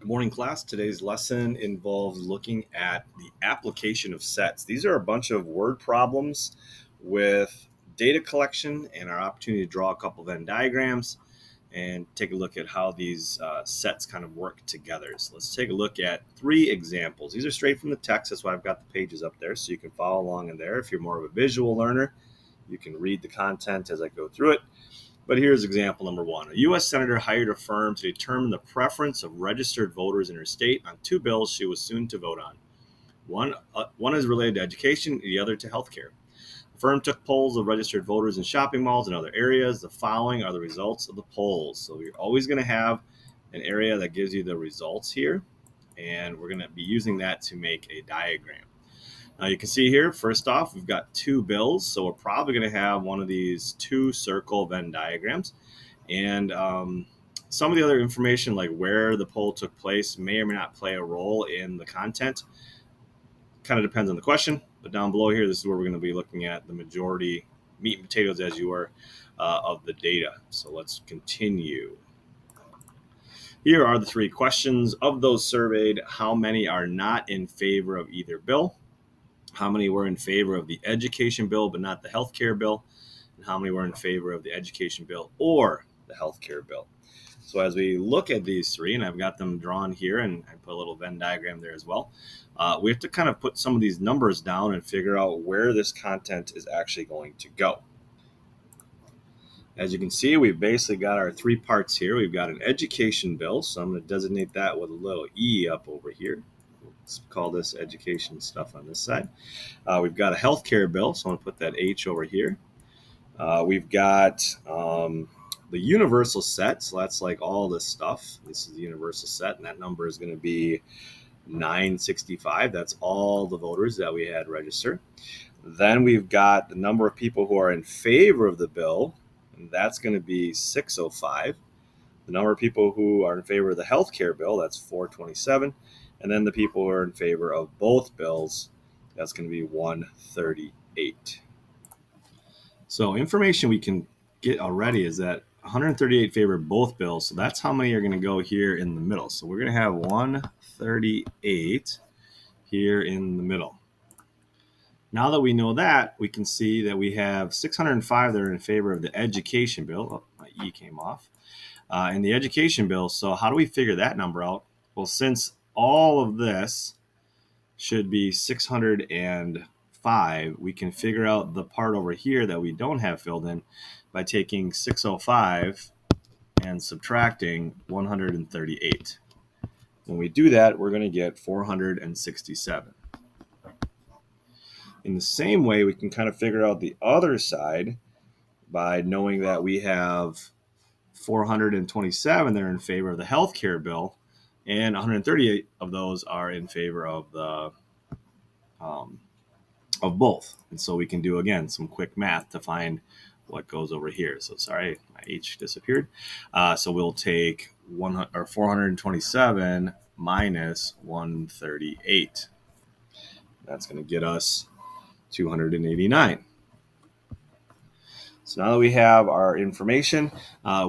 Good morning, class. Today's lesson involves looking at the application of sets. These are a bunch of word problems with data collection and our opportunity to draw a couple Venn diagrams and take a look at how these sets kind of work together. So let's take a look at three examples. These are straight from the text. That's why I've got the pages up there so you can follow along in there. If you're more of a visual learner, you can read the content as I go through it. But here's example number one. A U.S. senator hired a firm to determine the preference of registered voters in her state on two bills she was soon to vote on. One is related to education, the other to healthcare. The firm took polls of registered voters in shopping malls and other areas. The following are the results of the polls. So you're always going to have an area that gives you the results here, and we're going to be using that to make a diagram. Now you can see here, first off, we've got two bills, so we're probably going to have one of these two circle Venn diagrams. And some of the other information, like where the poll took place, may or may not play a role in the content. Kind of depends on the question, but down below here, this is where we're going to be looking at the majority, meat and potatoes as you were, of the data. So let's continue. Here are the three questions. Of those surveyed, how many are not in favor of either bill? How many were in favor of the education bill but not the healthcare bill? And how many were in favor of the education bill or the healthcare bill? So as we look at these three, and I've got them drawn here, and I put a little Venn diagram there as well, we have to kind of put some of these numbers down and figure out where this content is actually going to go. As you can see, we've basically got our three parts here. We've got an education bill, so I'm going to designate that with a little E up over here. Let's call this education stuff on this side. We've got a healthcare bill, so I'm going to put that H over here. We've got the universal set, so that's like all this stuff. This is the universal set, and that number is going to be 965. That's all the voters that we had register. Then we've got the number of people who are in favor of the bill, and that's going to be 605. The number of people who are in favor of the healthcare bill, that's 427. And then the people who are in favor of both bills, that's going to be 138. So information we can get already is that 138 favor both bills. So that's how many are going to go here in the middle. So we're going to have 138 here in the middle. Now that we know that, we can see that we have 605 that are in favor of the education bill. Oh, my E came off. In the education bill. So how do we figure that number out? Well, since all of this should be 605, we can figure out the part over here that we don't have filled in by taking 605 and subtracting 138. When we do that, we're going to get 467. In the same way, we can kind of figure out the other side by knowing that we have 427 that are in favor of the healthcare bill, and 138 of those are in favor of the of both. And so we can do, again, some quick math to find what goes over here. So sorry, my H disappeared. So we'll take 427 minus 138. That's going to get us 289. So now that we have our information,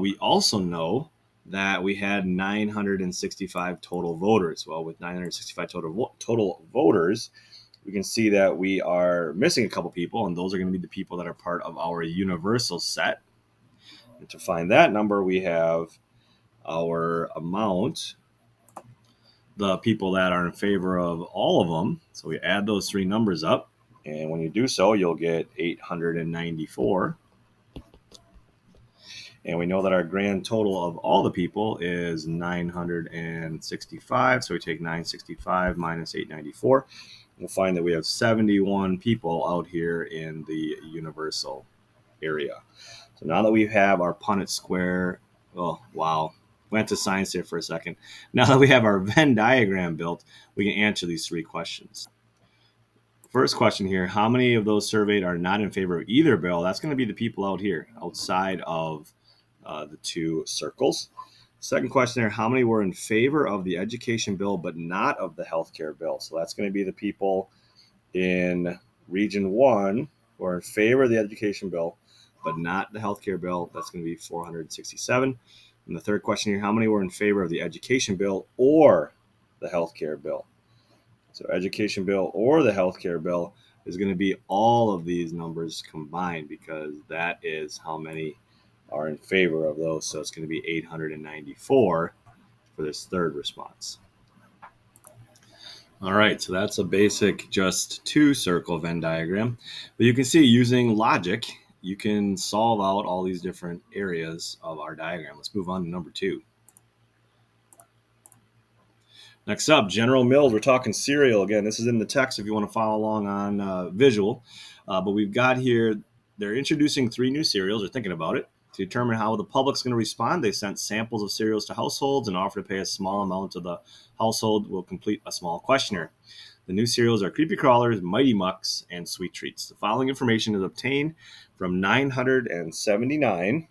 we also know that we had 965 total voters. Well, with 965 total voters, we can see that we are missing a couple people, and those are going to be the people that are part of our universal set. And to find that number, we have our amount, the people that are in favor of all of them. So we add those three numbers up, and when you do so, you'll get 894. And we know that our grand total of all the people is 965. So we take 965 minus 894. We'll find that we have 71 people out here in the universal area. So now that we have our Punnett square, oh, wow, went to science here for a second. Now that we have our Venn diagram built, we can answer these three questions. First question here, how many of those surveyed are not in favor of either bill? That's going to be the people out here, outside of the two circles. Second question there, how many were in favor of the education bill but not of the healthcare bill? So that's going to be the people in region 1 who are in favor of the education bill but not the healthcare bill. That's going to be 467. And the third question here, how many were in favor of the education bill or the healthcare bill? So education bill or the healthcare bill is going to be all of these numbers combined, because that is how many are in favor of those. So it's going to be 894 for this third response. All right, so that's a basic just two circle Venn diagram. But you can see using logic, you can solve out all these different areas of our diagram. Let's move on to number 2. Next up, General Mills. We're talking cereal. Again, this is in the text if you want to follow along on visual. But we've got here, they're introducing 3 new cereals, or thinking about it. To determine how the public's going to respond, they sent samples of cereals to households and offered to pay a small amount to the household will complete a small questionnaire. The new cereals are Creepy Crawlers, Mighty Mucks, and Sweet Treats. The following information is obtained from 979.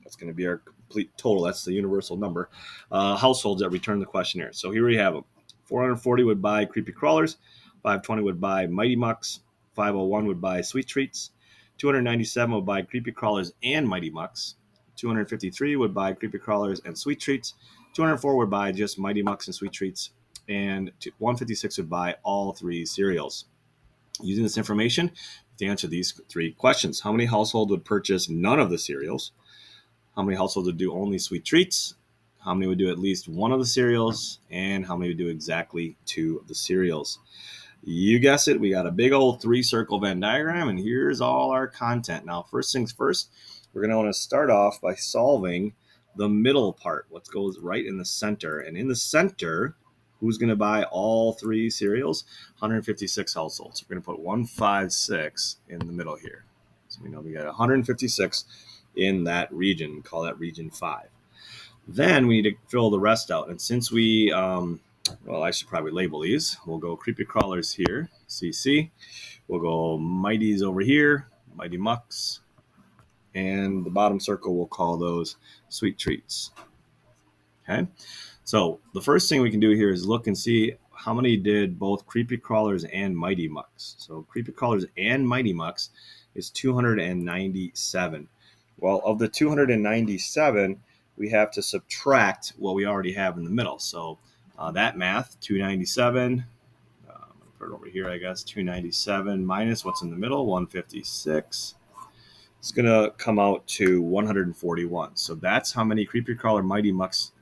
That's going to be our complete total. That's the universal number. Households that return the questionnaire. So here we have them. 440 would buy Creepy Crawlers. 520 would buy Mighty Mucks. 501 would buy Sweet Treats. 297 would buy Creepy Crawlers and Mighty Mucks. 253 would buy Creepy Crawlers and Sweet Treats. 204 would buy just Mighty Mucks and Sweet Treats. And 156 would buy all 3 cereals. Using this information to answer these 3 questions. How many households would purchase none of the cereals? How many households would do only Sweet Treats? How many would do at least one of the cereals? And how many would do exactly 2 of the cereals? You guess it, we got a big old 3-circle Venn diagram, and here's all our content. Now, first things first, we're going to want to start off by solving the middle part, what goes right in the center. And in the center, who's going to buy all 3 cereals? 156 households. We're going to put 156 in the middle here. So we know we got 156 in that region. Call that region 5. Then we need to fill the rest out. And since we, well, I should probably label these. We'll go Creepy Crawlers here, CC. We'll go Mighties over here, Mighty Mucks. And the bottom circle, we'll call those Sweet Treats. Okay. So the first thing we can do here is look and see how many did both Creepy Crawlers and Mighty Mucks. So Creepy Crawlers and Mighty Mucks is 297. Well, of the 297, we have to subtract what we already have in the middle. So that math, 297, I'm going to put it over here, I guess, 297 minus what's in the middle, 156. It's going to come out to 141. So that's how many Creepy Crawler Mighty Mucks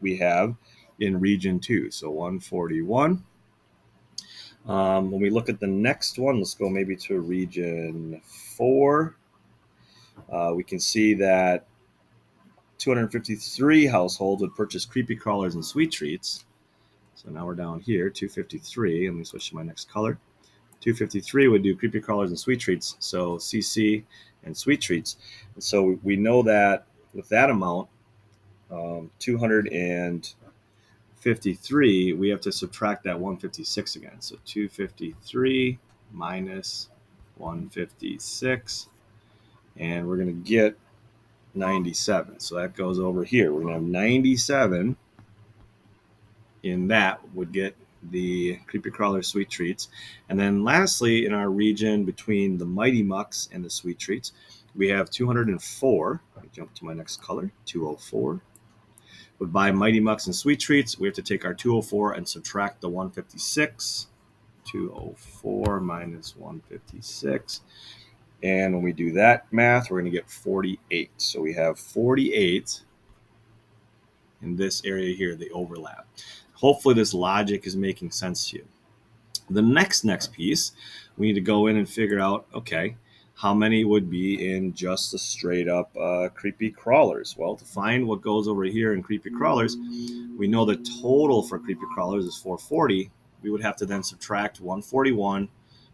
we have in region 2. So 141. When we look at the next one, let's go maybe to region 4. We can see that 253 households would purchase Creepy Crawlers and Sweet Treats. So now we're down here, 253. Let me switch to my next color. 253 would do Creepy Crawlers and Sweet Treats. So CC and Sweet Treats. And so we know that with that amount, 253, we have to subtract that 156 again. So 253 minus 156. And we're going to get 97. So that goes over here. We're going to have 97 in that would get the Creepy Crawler Sweet Treats. And then lastly, in our region between the Mighty Mucks and the Sweet Treats, we have 204. Let me jump to my next color, 204. Would buy Mighty Mucks and Sweet Treats. We have to take our 204 and subtract the 156. 204 minus 156. And when we do that math, we're going to get 48. So we have 48 in this area here, the overlap. Hopefully this logic is making sense to you. The next piece, we need to go in and figure out, okay, how many would be in just the straight up Creepy Crawlers? Well, to find what goes over here in Creepy Crawlers, we know the total for Creepy Crawlers is 440. We would have to then subtract 141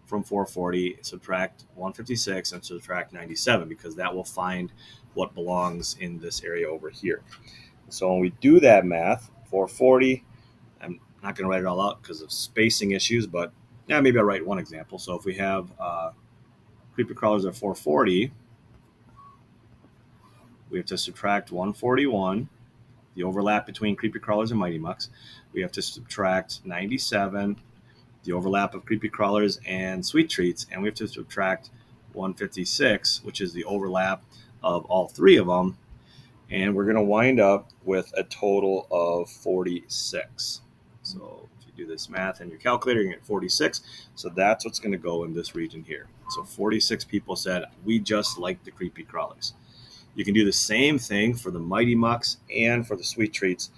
from 440, subtract 156, and subtract 97, because that will find what belongs in this area over here. So when we do that math, 440, I'm not going to write it all out because of spacing issues, but yeah, maybe I'll write one example. So if we have Creepy Crawlers at 440, we have to subtract 141, the overlap between Creepy Crawlers and Mighty Mucks. We have to subtract 97, the overlap of Creepy Crawlers and Sweet Treats, and we have to subtract 156, which is the overlap of all 3 of them. And we're going to wind up with a total of 46. So if you do this math in your calculator, you get 46. So that's what's going to go in this region here. So 46 people said, we just like the creepy crawlies. You can do the same thing for the Mighty Mucks and for the Sweet Treats.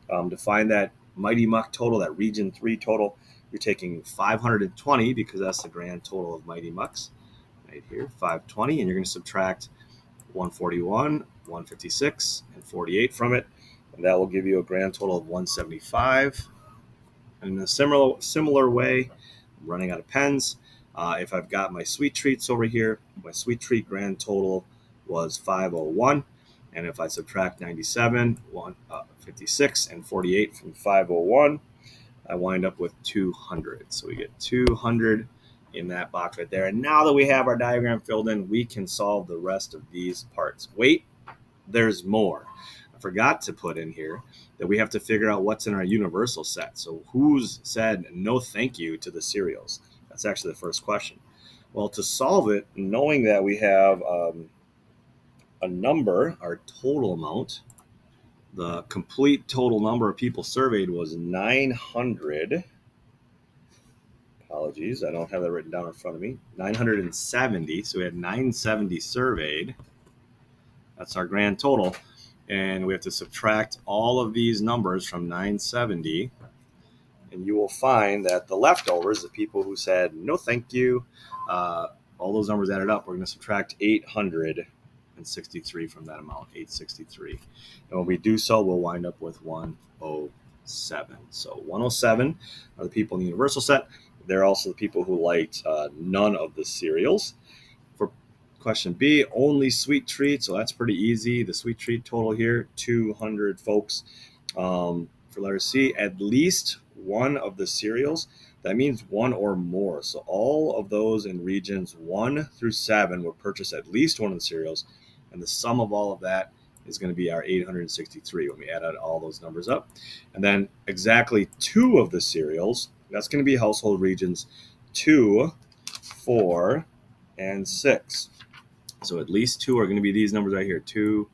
To find that Mighty Muck total, that Region 3 total, you're taking 520 because that's the grand total of Mighty Mucks right here, 520, and you're going to subtract 141, 156, and 48 from it, and that will give you a grand total of 175. And in a similar way, I'm running out of pens. If I've got my Sweet Treats over here, my Sweet Treat grand total was 501. And if I subtract 97, 56, and 48 from 501, I wind up with 200. So we get 200 in that box right there. And now that we have our diagram filled in, we can solve the rest of these parts. Wait, there's more. I forgot to put in here that we have to figure out what's in our universal set. So who's said no thank you to the cereals? That's actually the first question. Well, to solve it, knowing that we have a number, our total amount, the complete total number of people surveyed was 900. Apologies, I don't have that written down in front of me. 970. So we had 970 surveyed. That's our grand total. And we have to subtract all of these numbers from 970. And you will find that the leftovers, the people who said no thank you, all those numbers added up, we're going to subtract 863 from that amount, 863. And when we do so, we'll wind up with 107. So 107 are the people in the universal set. They're also the people who liked none of the cereals. For question B, only Sweet Treat. So that's pretty easy. The Sweet Treat total here, 200 folks. For letter C, at least one of the cereals. That means one or more. So all of those in regions 1 through 7 will purchase at least one of the cereals. And the sum of all of that is going to be our 863 when we add all those numbers up. And then exactly 2 of the cereals, that's going to be household regions 2, 4, and 6. So at least 2 are going to be these numbers right here, 2,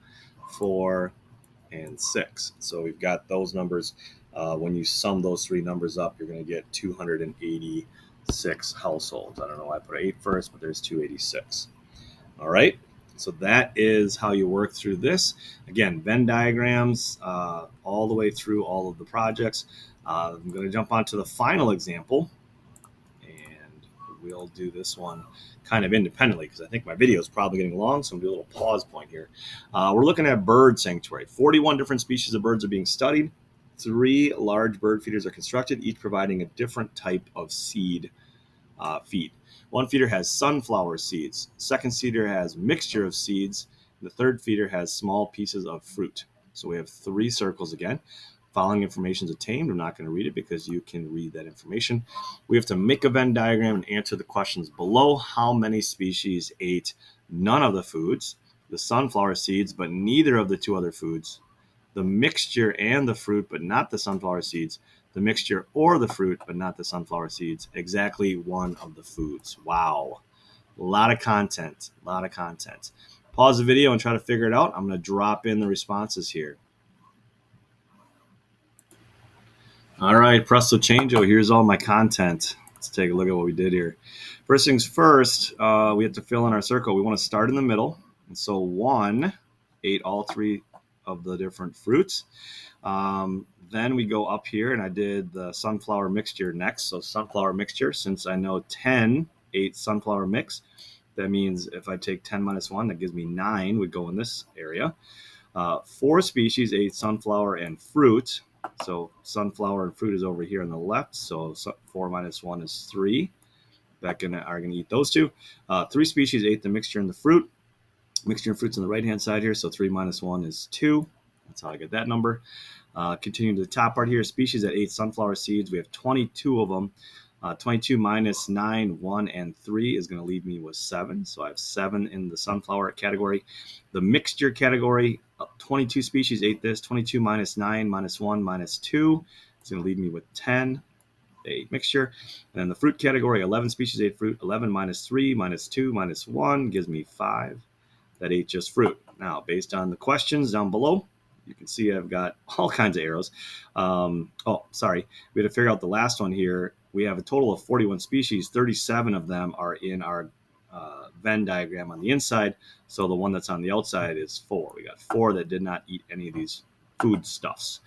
4, and 6. So we've got those numbers. When you sum those 3 numbers up, you're going to get 286 households. I don't know why I put 8 first, but there's 286. All right. So that is how you work through this. Again, Venn diagrams all the way through all of the projects. I'm going to jump on to the final example, and we'll do this one kind of independently because I think my video is probably getting long, so I'm going to do a little pause point here. We're looking at bird sanctuary. 41 different species of birds are being studied. 3 large bird feeders are constructed, each providing a different type of seed feed. One feeder has sunflower seeds. Second feeder has mixture of seeds. The third feeder has small pieces of fruit. So we have 3 circles again. Following information is obtained. I'm not going to read it because you can read that information. We have to make a Venn diagram and answer the questions below. How many species ate none of the foods? The sunflower seeds, but neither of the 2 other foods. The mixture and the fruit, but not the sunflower seeds. The mixture or the fruit, but not the sunflower seeds. Exactly one of the foods. Wow. A lot of content. Pause the video and try to figure it out. I'm going to drop in the responses here. All right, presto changeo. Here's all my content. Let's take a look at what we did here. First things first, we have to fill in our circle. We want to start in the middle. And so 1 ate all 3 of the different fruits. Then we go up here, and I did the sunflower mixture next. So sunflower mixture, since I know 10 ate sunflower mix, that means if I take 10 minus 1, that gives me 9 would go in this area. 4 species ate sunflower and fruit. So sunflower and fruit is over here on the left. So 4 minus 1 is 3. That are going to eat those 2. 3 species ate the mixture and the fruit. Mixture and fruit's on the right-hand side here. So 3 minus 1 is 2. That's how I get that number. Continuing to the top part here, species that ate sunflower seeds. We have 22 of them. 22 minus 9, 1, and 3 is going to leave me with 7. So I have 7 in the sunflower category. The mixture category, 22 species ate this. 22 minus 9 minus 1 minus 2 is going to leave me with 10. They ate mixture. And then the fruit category, 11 species ate fruit. 11 minus 3 minus 2 minus 1 gives me 5. that ate just fruit. Now, based on the questions down below, you can see I've got all kinds of arrows. Sorry. We had to figure out the last one here. We have a total of 41 species. 37 of them are in our Venn diagram on the inside. So the one that's on the outside is 4. We got 4 that did not eat any of these food stuffs.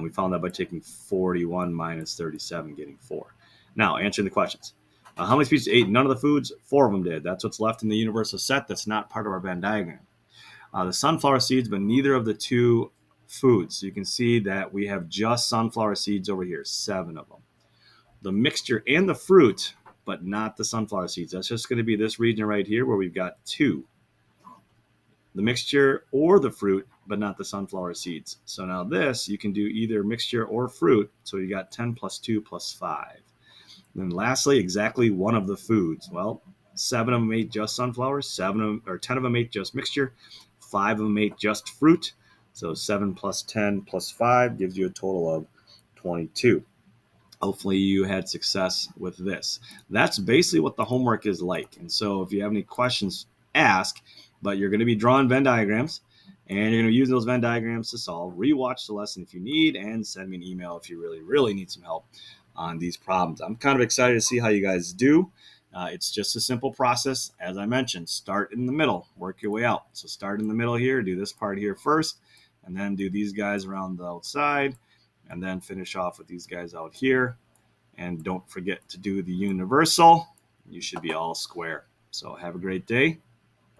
We found that by taking 41 minus 37, getting 4. Now, answering the questions. How many species ate none of the foods? 4 of them did. That's what's left in the universal set that's not part of our Venn diagram. The sunflower seeds, but neither of the 2 foods. So you can see that we have just sunflower seeds over here, 7 of them. The mixture and the fruit, but not the sunflower seeds. That's just going to be this region right here where we've got 2. The mixture or the fruit, but not the sunflower seeds. So now this, you can do either mixture or fruit. So you got 10 plus 2 plus 5. And then lastly, exactly one of the foods. Well, 7 of them ate just sunflowers, 10 of them ate just mixture, 5 of them ate just fruit. So 7 plus 10 plus 5 gives you a total of 22. Hopefully you had success with this. That's basically what the homework is like. And so if you have any questions, ask, but you're going to be drawing Venn diagrams and you're going to use those Venn diagrams to solve. Rewatch the lesson if you need and send me an email if you really, really need some help on these problems. I'm kind of excited to see how you guys do. It's just a simple process. As I mentioned, start in the middle, work your way out. So start in the middle here, do this part here first, and then do these guys around the outside, and then finish off with these guys out here. And don't forget to do the universal. You should be all square. So have a great day.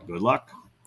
Good luck.